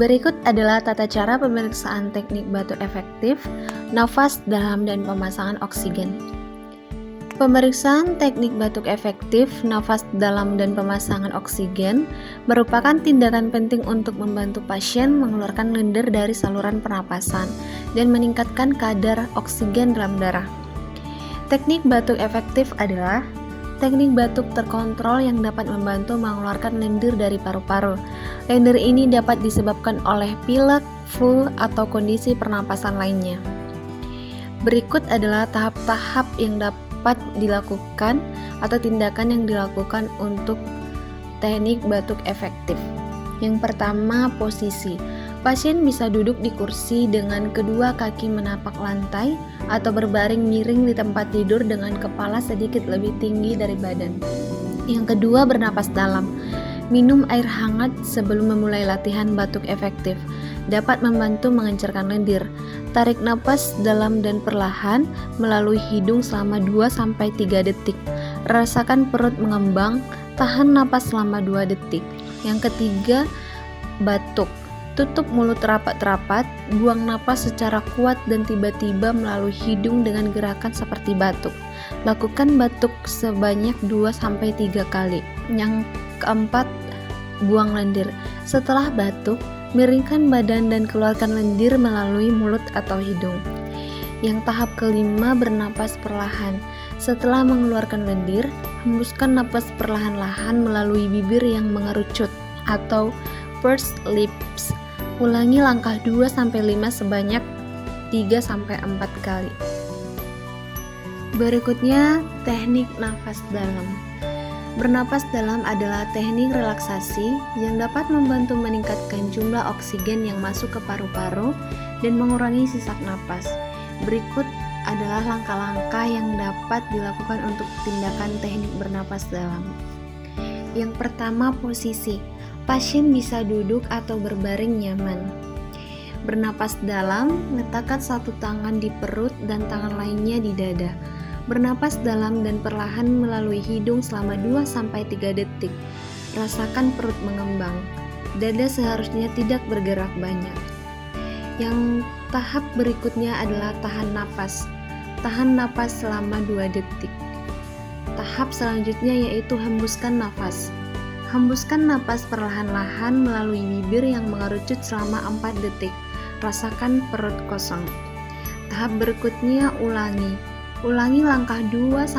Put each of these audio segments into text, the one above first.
Berikut adalah tata cara pemeriksaan teknik batuk efektif, nafas dalam dan pemasangan oksigen. Pemeriksaan teknik batuk efektif, nafas dalam dan pemasangan oksigen merupakan tindakan penting untuk membantu pasien mengeluarkan lendir dari saluran pernapasan dan meningkatkan kadar oksigen dalam darah. Teknik batuk efektif adalah teknik batuk terkontrol yang dapat membantu mengeluarkan lendir dari paru-paru. Lendir ini dapat disebabkan oleh pilek, flu, atau kondisi pernapasan lainnya. Berikut adalah tahap-tahap yang dapat dilakukan atau tindakan yang dilakukan untuk teknik batuk efektif. Yang pertama, posisi. Pasien bisa duduk di kursi dengan kedua kaki menapak lantai atau berbaring miring di tempat tidur dengan kepala sedikit lebih tinggi dari badan. Yang kedua, bernapas dalam. Minum air hangat sebelum memulai latihan batuk efektif dapat membantu mengencerkan lendir. Tarik napas dalam dan perlahan melalui hidung selama 2-3 detik. Rasakan perut mengembang, tahan napas selama 2 detik. Yang ketiga, batuk. Tutup mulut rapat-rapat, buang napas secara kuat dan tiba-tiba melalui hidung dengan gerakan seperti batuk. Lakukan batuk sebanyak 2-3 kali. Yang keempat, buang lendir. Setelah batuk, miringkan badan dan keluarkan lendir melalui mulut atau hidung. Yang tahap kelima, bernapas perlahan. Setelah mengeluarkan lendir, hembuskan napas perlahan-lahan melalui bibir yang mengerucut atau pursed lips. Ulangi langkah 2-5 sebanyak 3-4 kali. Berikutnya, teknik nafas dalam. Bernapas dalam adalah teknik relaksasi yang dapat membantu meningkatkan jumlah oksigen yang masuk ke paru-paru dan mengurangi sesak napas. Berikut adalah langkah-langkah yang dapat dilakukan untuk tindakan teknik bernapas dalam. Yang pertama, posisi. Pasien bisa duduk atau berbaring nyaman. Bernapas dalam, letakkan satu tangan di perut dan tangan lainnya di dada. Bernapas dalam dan perlahan melalui hidung selama 2-3 detik. Rasakan perut mengembang. Dada seharusnya tidak bergerak banyak. Yang tahap berikutnya adalah tahan napas. Tahan napas selama 2 detik. Tahap selanjutnya yaitu hembuskan nafas. Hembuskan napas perlahan-lahan melalui bibir yang mengerucut selama 4 detik. Rasakan perut kosong. Tahap berikutnya ulangi. Ulangi langkah 2-4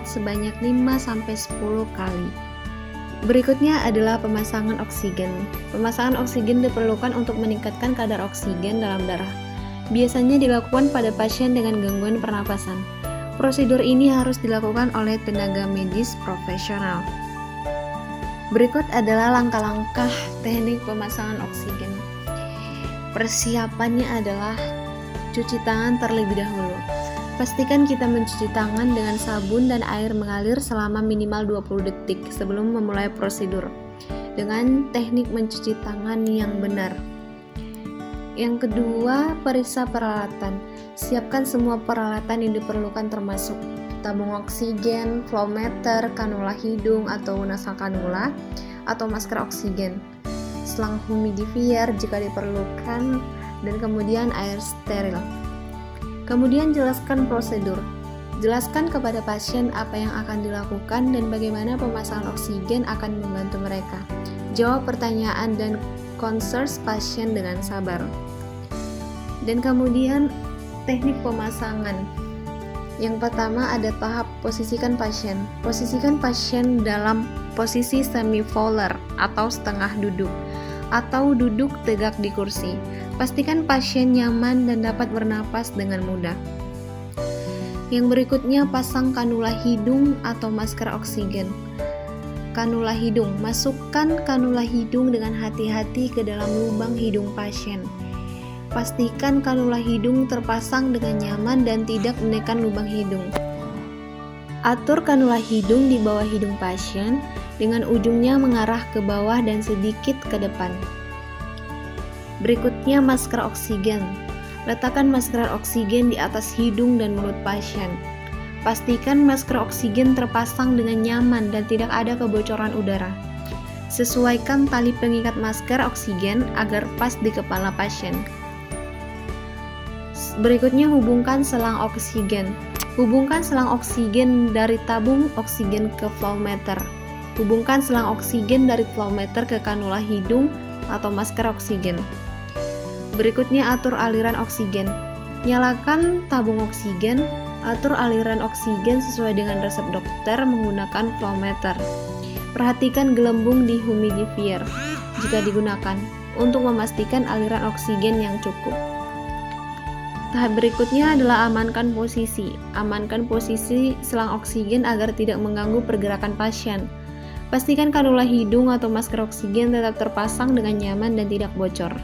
sebanyak 5-10 kali. Berikutnya adalah pemasangan oksigen. Pemasangan oksigen diperlukan untuk meningkatkan kadar oksigen dalam darah. Biasanya dilakukan pada pasien dengan gangguan pernapasan. Prosedur ini harus dilakukan oleh tenaga medis profesional. Berikut adalah langkah-langkah teknik pemasangan oksigen. Persiapannya adalah cuci tangan terlebih dahulu. Pastikan kita mencuci tangan dengan sabun dan air mengalir selama minimal 20 detik sebelum memulai prosedur dengan teknik mencuci tangan yang benar. Yang kedua, periksa peralatan. Siapkan semua peralatan yang diperlukan termasuk tabung oksigen, flowmeter, kanula hidung atau nasal kanula, atau masker oksigen, selang humidifier jika diperlukan, dan kemudian air steril. Kemudian jelaskan prosedur. Jelaskan kepada pasien apa yang akan dilakukan dan bagaimana pemasangan oksigen akan membantu mereka. Jawab pertanyaan dan concerns pasien dengan sabar. Dan kemudian teknik pemasangan. Yang pertama ada tahap posisikan pasien. Posisikan pasien dalam posisi semi-fowler atau setengah duduk atau duduk tegak di kursi. Pastikan pasien nyaman dan dapat bernapas dengan mudah. Yang berikutnya pasang kanula hidung atau masker oksigen. Kanula hidung. Masukkan kanula hidung dengan hati-hati ke dalam lubang hidung pasien. Pastikan kanula hidung terpasang dengan nyaman dan tidak menekan lubang hidung. Atur kanula hidung di bawah hidung pasien dengan ujungnya mengarah ke bawah dan sedikit ke depan. Berikutnya masker oksigen. Letakkan masker oksigen di atas hidung dan mulut pasien. Pastikan masker oksigen terpasang dengan nyaman dan tidak ada kebocoran udara. Sesuaikan tali pengikat masker oksigen agar pas di kepala pasien. Berikutnya, hubungkan selang oksigen. Hubungkan selang oksigen dari tabung oksigen ke flow meter. Hubungkan selang oksigen dari flow meter ke kanula hidung atau masker oksigen. Berikutnya, atur aliran oksigen. Nyalakan tabung oksigen, atur aliran oksigen sesuai dengan resep dokter menggunakan flow meter. Perhatikan gelembung di humidifier jika digunakan untuk memastikan aliran oksigen yang cukup. Tahap berikutnya adalah amankan posisi. Amankan posisi selang oksigen agar tidak mengganggu pergerakan pasien. Pastikan kanula hidung atau masker oksigen tetap terpasang dengan nyaman dan tidak bocor.